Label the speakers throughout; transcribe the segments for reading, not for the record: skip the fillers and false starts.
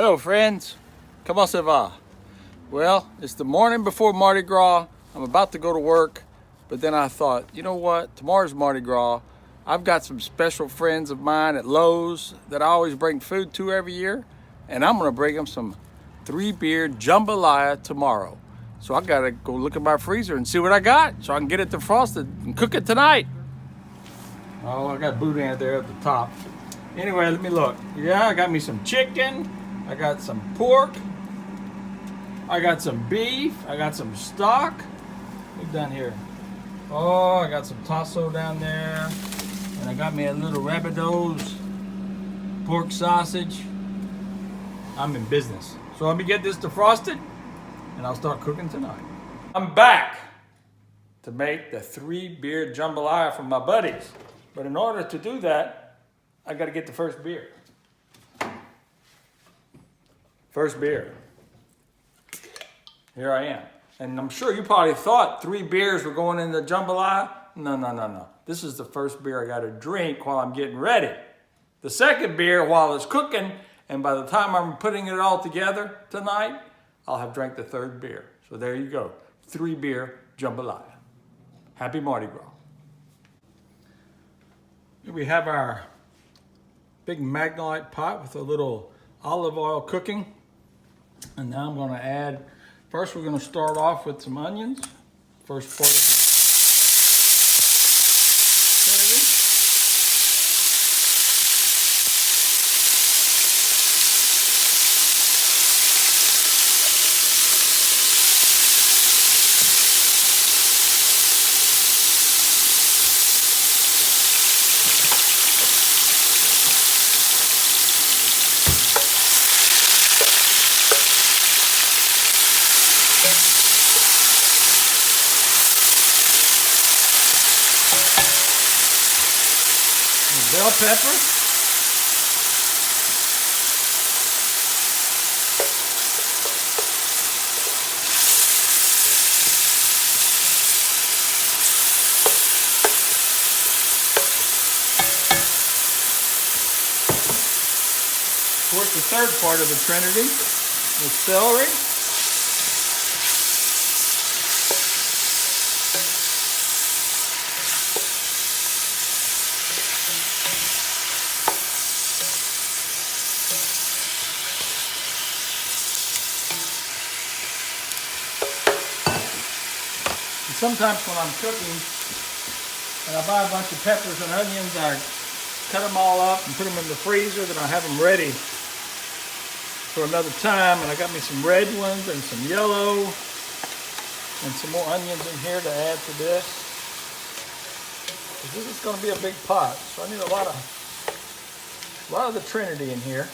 Speaker 1: Hello friends, comment ça va? Well, it's the morning before Mardi Gras. I'm about to go to work, but then I thought, you know what? Tomorrow's Mardi Gras. I've got some special friends of mine at Lowe's that I always bring food to every year, and I'm gonna bring them some 3-beer jambalaya tomorrow. So I gotta go look at my freezer and see what I got so I can get it defrosted and cook it tonight. Oh, I got boudin there at the top. Anyway, let me look. Yeah, I got me some chicken. I got some pork. I got some beef. I got some stock. Look down here. Oh, I got some tasso down there. And I got me a little rabidos pork sausage. I'm in business. So let me get this defrosted and I'll start cooking tonight. I'm back to make the 3-beer jambalaya for my buddies. But in order to do that, I got to get the first beer. First beer. Here I am. And I'm sure you probably thought 3 beers were going in the jambalaya. No. This is the first beer I got to drink while I'm getting ready. The second beer while it's cooking, and by the time I'm putting it all together tonight, I'll have drank the 3rd beer. So there you go. 3-beer jambalaya. Happy Mardi Gras. Here we have our big Magnolite pot with a little olive oil cooking. And now I'm going to add, first we're going to start off with some onions. First part of the celery. Bell pepper. Of course, the 3rd part of the Trinity is celery. Sometimes when I'm cooking and I buy a bunch of peppers and onions, I cut them all up and put them in the freezer, then I have them ready for another time. And I got me some red ones and some yellow and some more onions in here to add to this. This is going to be a big pot, so I need a lot of the Trinity in here.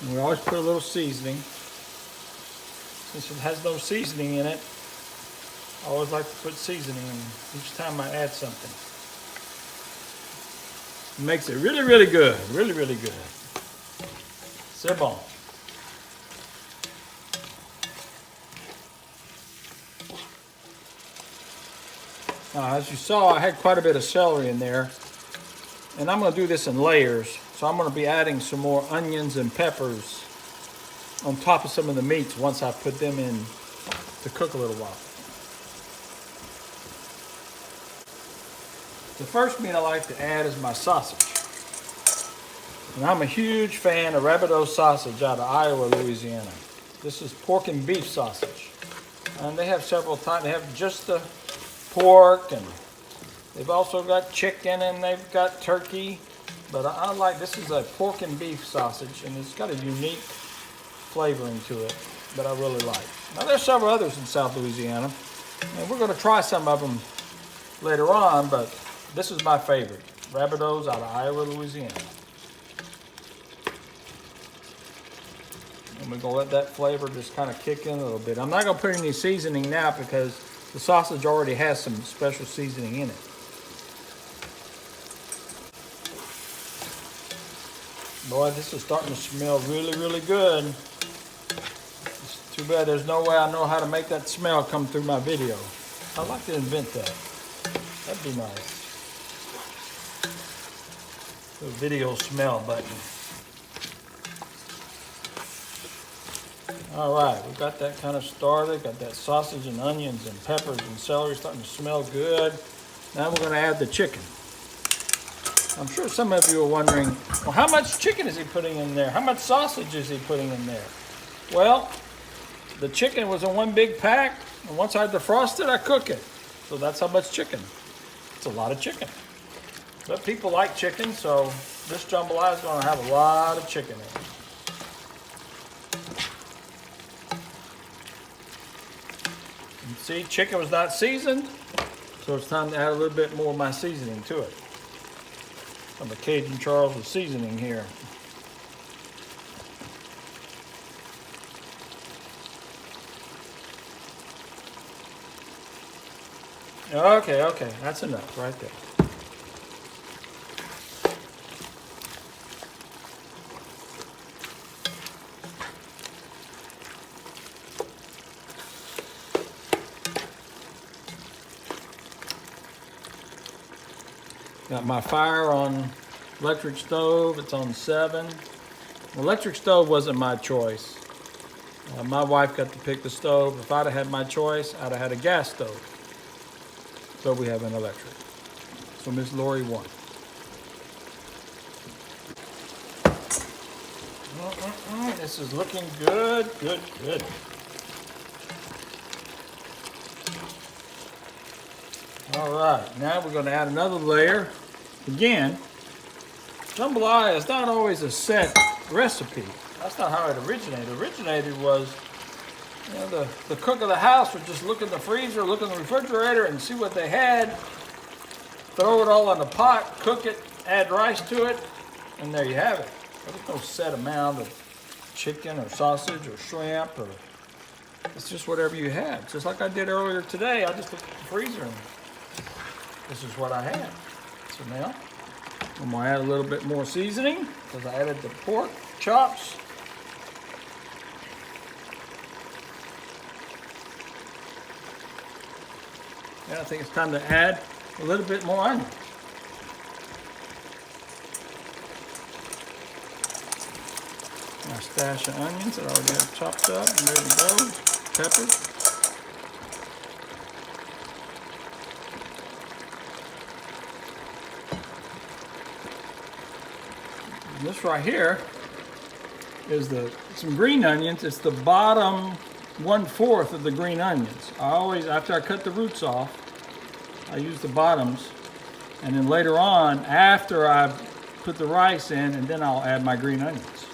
Speaker 1: We always put a little seasoning. Since it has no seasoning in it, I always like to put seasoning in each time I add something. It makes it really, really good. Really, really good. C'est bon. Now, as you saw, I had quite a bit of celery in there. And I'm going to do this in layers. So I'm going to be adding some more onions and peppers on top of some of the meats once I put them in to cook a little while. The first meat I like to add is my sausage. And I'm a huge fan of rabidos sausage out of Iowa, Louisiana. This is pork and beef sausage. And they have several types. They have just the pork, and they've also got chicken, and they've got turkey. But I like, this is a pork and beef sausage, and it's got a unique flavoring to it that I really like. Now, there's several others in South Louisiana, and we're going to try some of them later on, but this is my favorite, rabidos out of Iowa, Louisiana. And we're going to let that flavor just kind of kick in a little bit. I'm not going to put any seasoning now because the sausage already has some special seasoning in it. Boy, this is starting to smell really, really good. It's too bad there's no way I know how to make that smell come through my video. I'd like to invent that. That'd be nice. The video smell button. All right, we got that kind of started. Got that sausage and onions and peppers and celery starting to smell good. Now we're going to add the chicken. I'm sure some of you are wondering, well, how much chicken is he putting in there? How much sausage is he putting in there? Well, the chicken was in one big pack, and once I defrost it, I cook it. So that's how much chicken. It's a lot of chicken. But people like chicken, so this jambalaya is going to have a lot of chicken in it. And see, chicken was not seasoned, so it's time to add a little bit more of my seasoning to it. Some of Cajun Charles with seasoning here. Okay, that's enough right there. Got my fire on electric stove. It's on 7. Electric stove wasn't my choice. My wife got to pick the stove. If I'd have had my choice, I'd have had a gas stove. So we have an electric. So Miss Lori won. This is looking good, good, good. All right, now we're going to add another layer. Again, jambalaya is not always a set recipe. That's not how it originated. It originated was, you know, the cook of the house would just look in the freezer, look in the refrigerator, and see what they had. Throw it all in a pot, cook it, add rice to it, and there you have it. There's no set amount of chicken or sausage or shrimp, or it's just whatever you had. Just like I did earlier today, I just looked at the freezer and this is what I had. So now I'm going to add a little bit more seasoning because I added the pork chops. And I think it's time to add a little bit more onion. My stash of onions that I already have chopped up and ready to go. Peppers. This right here is some green onions. It's the bottom 1/4 of the green onions. I always, after I cut the roots off, I use the bottoms, and then later on, after I put the rice in, and then I'll add my green onions.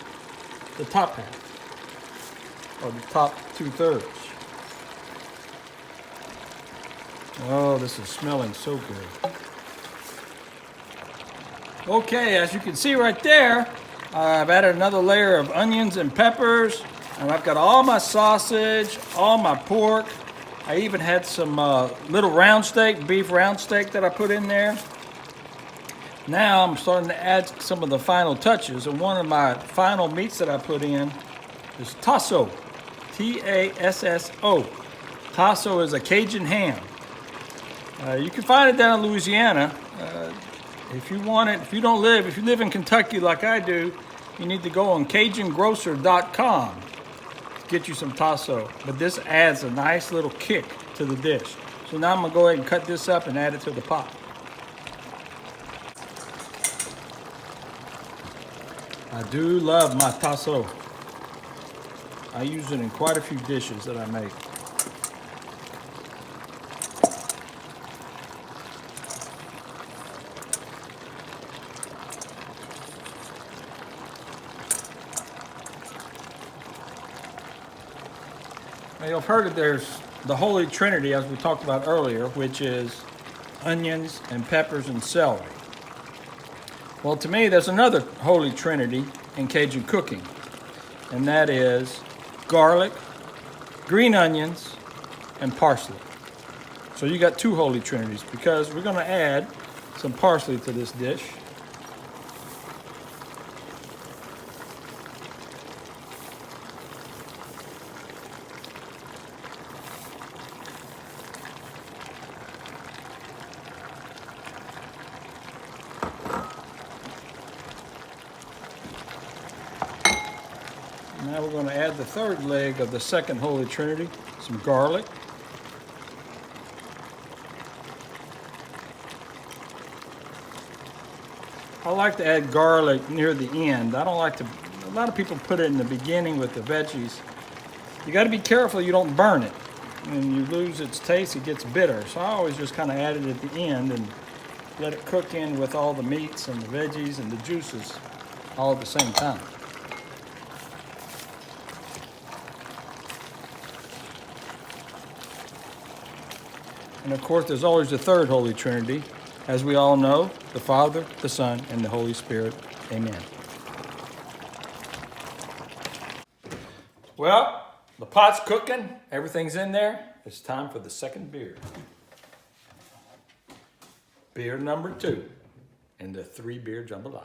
Speaker 1: The top half, or the top 2/3. Oh, this is smelling so good. Okay, as you can see right there, I've added another layer of onions and peppers, and I've got all my sausage, all my pork. I even had some little round steak, beef round steak that I put in there. Now I'm starting to add some of the final touches, and one of my final meats that I put in is tasso, T-A-S-S-O. Tasso is a Cajun ham. You can find it down in Louisiana. If you want it, if you live in Kentucky like I do, you need to go on CajunGrocer.com to get you some tasso. But this adds a nice little kick to the dish. So now I'm gonna go ahead and cut this up and add it to the pot. I do love my tasso. I use it in quite a few dishes that I make. Now, you've heard that there's the Holy Trinity, as we talked about earlier, which is onions and peppers and celery. Well, to me, there's another Holy Trinity in Cajun cooking, and that is garlic, green onions, and parsley. So you got 2 Holy Trinities, because we're going to add some parsley to this dish. Now we're going to add the third leg of the second Holy Trinity, some garlic. I like to add garlic near the end. I don't like to, a lot of people put it in the beginning with the veggies. You got to be careful you don't burn it. When you lose its taste, it gets bitter. So I always just kind of add it at the end and let it cook in with all the meats and the veggies and the juices all at the same time. And of course, there's always the third Holy Trinity. As we all know, the Father, the Son, and the Holy Spirit. Amen. Well, the pot's cooking. Everything's in there. It's time for the second beer. Beer number 2 in the 3-beer jambalaya.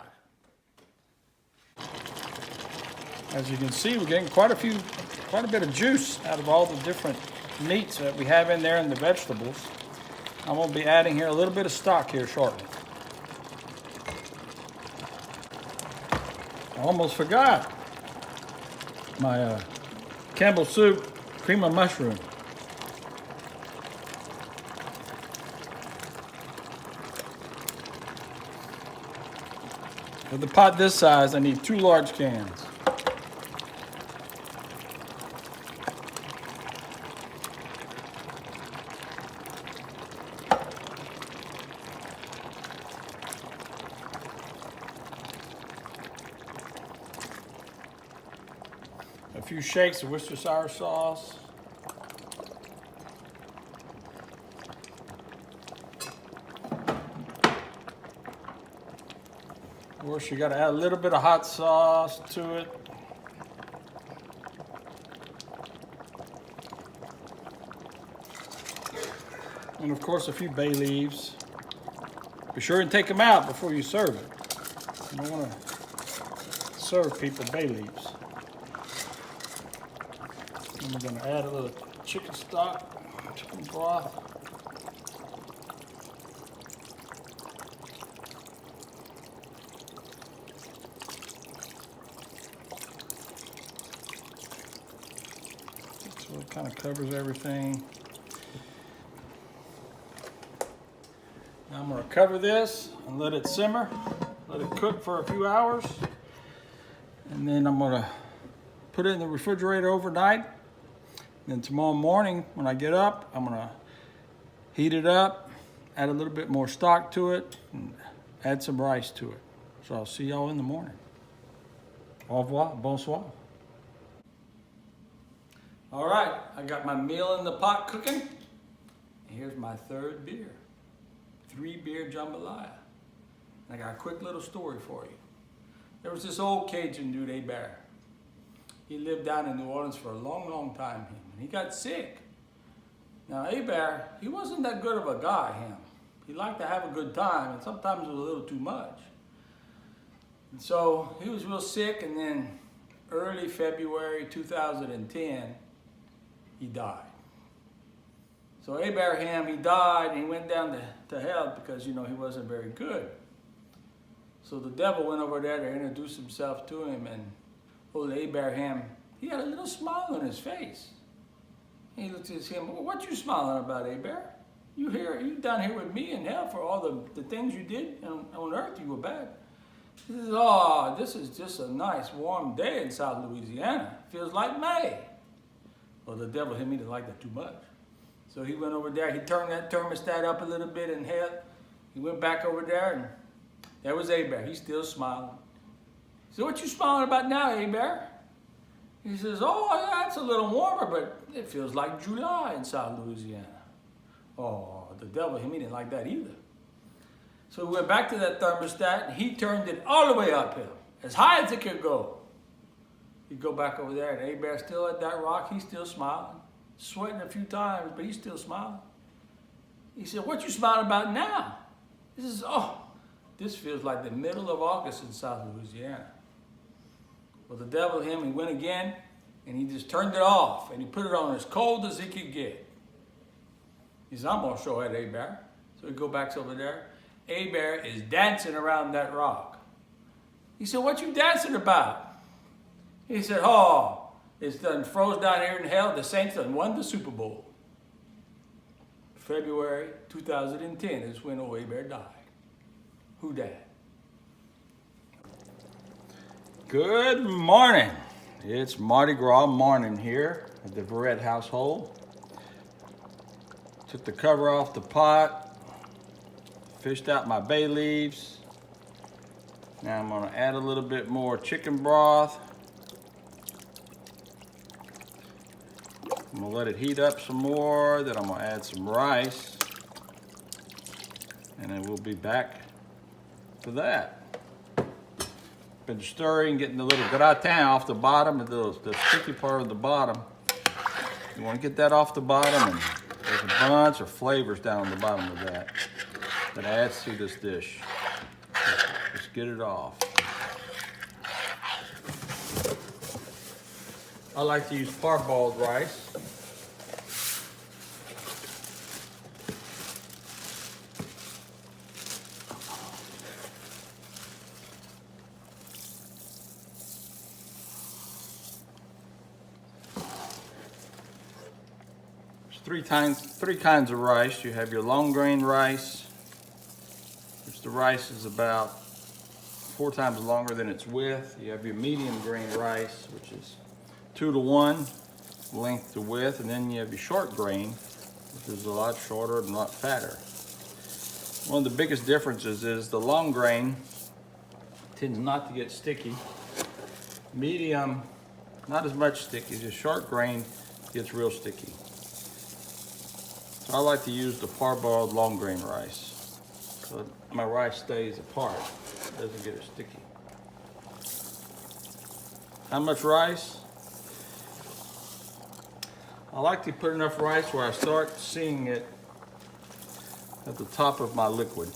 Speaker 1: As you can see, we're getting quite a bit of juice out of all the different meats that we have in there and the vegetables. I'm going to be adding here a little bit of stock here shortly. I almost forgot my Campbell soup cream of mushroom. With a pot this size, I need 2 large cans. A few shakes of Worcestershire sauce. Of course, you got to add a little bit of hot sauce to it. And of course, a few bay leaves. Be sure and take them out before you serve it. You don't want to serve people bay leaves. And we're going to add a little chicken stock, chicken broth. So it kind of covers everything. Now I'm going to cover this and let it simmer, let it cook for a few hours. And then I'm going to put it in the refrigerator overnight. Then tomorrow morning when I get up, I'm going to heat it up, add a little bit more stock to it, and add some rice to it. So I'll see y'all in the morning. Au revoir, bonsoir. All right, I got my meal in the pot cooking. Here's my third beer, 3-beer jambalaya. And I got a quick little story for you. There was this old Cajun dude, Hebert. He lived down in New Orleans for a long, long time. And he got sick. Now, Hebert, he wasn't that good of a guy, him. He liked to have a good time, and sometimes it was a little too much. And so he was real sick, and then early February 2010, he died. So Abraham, he died, and he went down to hell because, you know, he wasn't very good. So the devil went over there to introduce himself to him, and old Abraham, he had a little smile on his face. He looked at him, well, what you smiling about, Abraham? You down here with me in hell for all the things you did on earth, you were bad. He says, oh, this is just a nice warm day in South Louisiana. Feels like May. Well, the devil hit me to like that too much. So he went over there, he turned that thermostat up a little bit in hell. He went back over there, and there was Hebert. He's still smiling. So what you smiling about now, Hebert? He says, oh, yeah, it's a little warmer, but it feels like July in South Louisiana. Oh, the devil, he didn't like that either. So we went back to that thermostat, and he turned it all the way uphill, as high as it could go. He'd go back over there, and Hebert's still at that rock. He's still smiling, sweating a few times, but he's still smiling. He said, what you smiling about now? He says, oh, this feels like the middle of August in South Louisiana. Well, the devil, he went again, and he just turned it off, and he put it on as cold as he could get. He said, I'm going to show that Hebert. So he go back over there. Hebert is dancing around that rock. He said, what you dancing about? He said, oh, it's done froze down here in hell. The Saints done won the Super Bowl. February 2010 is when Old Bear died. Who died? Good morning. It's Mardi Gras morning here at the Verrett household. Took the cover off the pot, fished out my bay leaves. Now I'm gonna add a little bit more chicken broth. I'm gonna let it heat up some more, then I'm gonna add some rice. And then we'll be back for that. Been stirring, getting the little gratin off the bottom, the sticky part of the bottom. You wanna get that off the bottom, and there's a bunch of flavors down the bottom of that adds to this dish. Let's get it off. I like to use parboiled rice. There's three kinds of rice. You have your long grain rice, which the rice is about 4 times longer than its width. You have your medium grain rice, which is 2 to 1 length to width, and then you have your short grain, which is a lot shorter and a lot fatter. One of the biggest differences is the long grain tends not to get sticky. Medium, not as much sticky. The short grain gets real sticky. So I like to use the parboiled long grain rice, so my rice stays apart, it doesn't get as sticky. How much rice? I like to put enough rice where I start seeing it at the top of my liquid.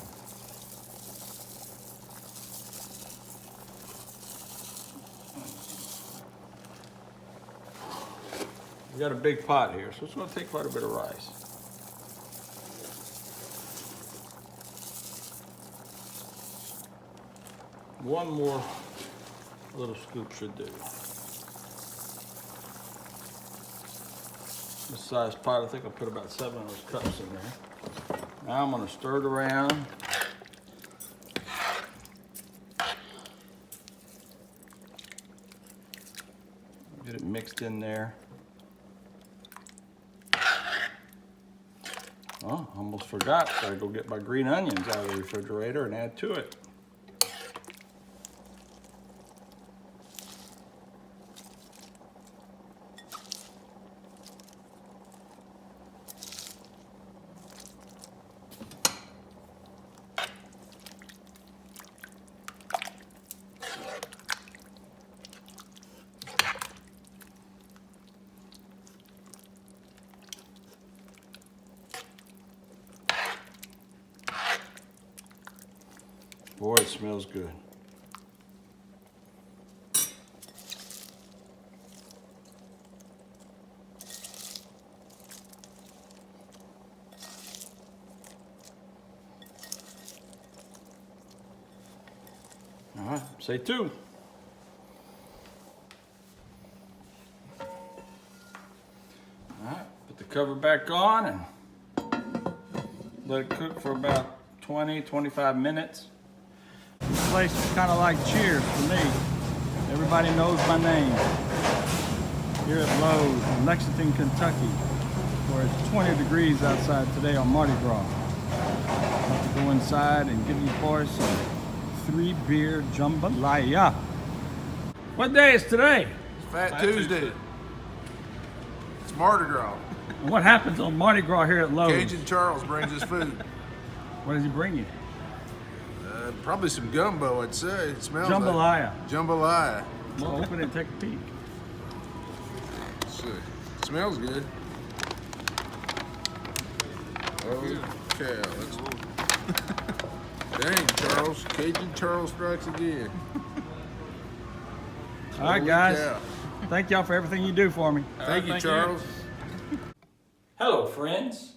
Speaker 1: We got a big pot here, so it's going to take quite a bit of rice. One more little scoop should do. This size pot, I think I'll put about 7 of those cups in there. Now I'm going to stir it around. Get it mixed in there. Oh, almost forgot. Gotta go get my green onions out of the refrigerator and add to it. Boy, it smells good. All right, say 2. All right, put the cover back on and let it cook for about 20-25 minutes. This place is kind of like Cheers for me. Everybody knows my name. Here at Lowe's in Lexington, Kentucky, where it's 20 degrees outside today on Mardi Gras. I'm about to go inside and give you boys some 3-beer jambalaya. What day is today?
Speaker 2: It's Fat Tuesday. It's Mardi Gras.
Speaker 1: And what happens on Mardi Gras here at Lowe's?
Speaker 2: Cajun Charles brings us food.
Speaker 1: What does he bring you?
Speaker 2: Probably some gumbo, I'd say. It smells
Speaker 1: Jambalaya.
Speaker 2: like jambalaya.
Speaker 1: Well, open it and take a peek.
Speaker 2: Let's see. Smells good. Oh, cow. Dang, Charles. Cajun Charles strikes again.
Speaker 1: All right, guys. Thank y'all for everything you do for me.
Speaker 2: Thank you, Charles.
Speaker 1: Hello, friends.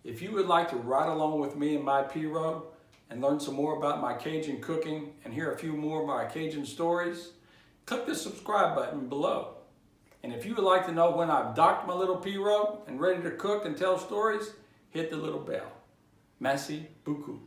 Speaker 1: If you would like to ride along with me in my P-Row and learn some more about my Cajun cooking and hear a few more of my Cajun stories, click the subscribe button below. And if you would like to know when I've docked my little pirogue and ready to cook and tell stories, hit the little bell. Merci beaucoup.